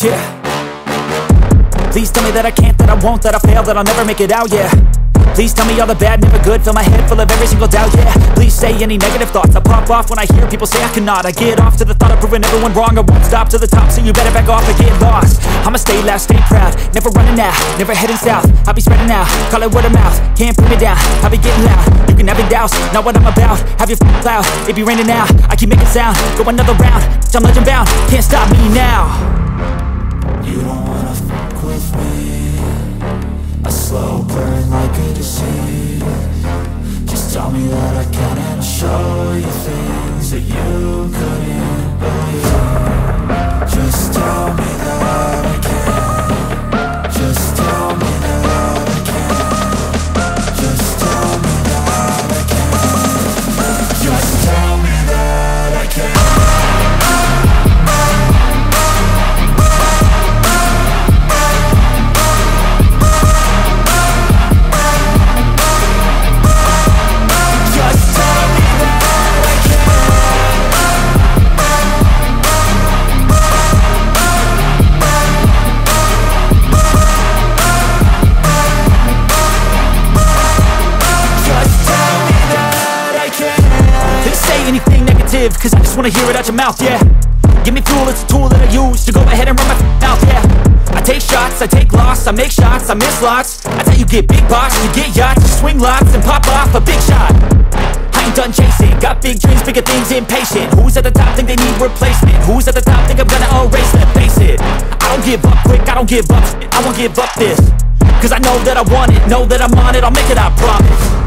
Yeah. Please tell me that I can't, that I won't, that I fail, that I'll never make it out, yeah. Please tell me all the bad, never good, fill my head full of every single doubt, yeah. Please say any negative thoughts, I pop off when I hear people say I cannot. I get off to the thought of proving everyone wrong, I won't stop to the top, so you better back off and get lost. I'ma stay loud, stay proud, never running out, never heading south. I'll be spreading out, call it word of mouth, can't put me down, I'll be getting loud. You can have your doubts, not what I'm about, have your cloud, it be raining now. I keep making sound, go another round, I'm legend bound, can't stop me now. You don't wanna fuck with me, a slow burn like a disease. Just tell me that I can and I'll show you things that you couldn't believe. Just tell me that I can. Just tell me that I can. Just tell me that I can. Just tell me that I can. Cause I just wanna hear it out your mouth, yeah. Give me fuel, it's a tool that I use to go ahead and run my mouth, yeah. I take shots, I take loss, I make shots, I miss lots. That's how you get big boss, you get yachts, you swing lots and pop off a big shot. I ain't done chasing, got big dreams, bigger things, impatient. Who's at the top think they need replacement? Who's at the top think I'm gonna erase them? Face it, I don't give up quick, I don't give up shit, I won't give up this. Cause I know that I want it, know that I'm on it, I'll make it, I promise.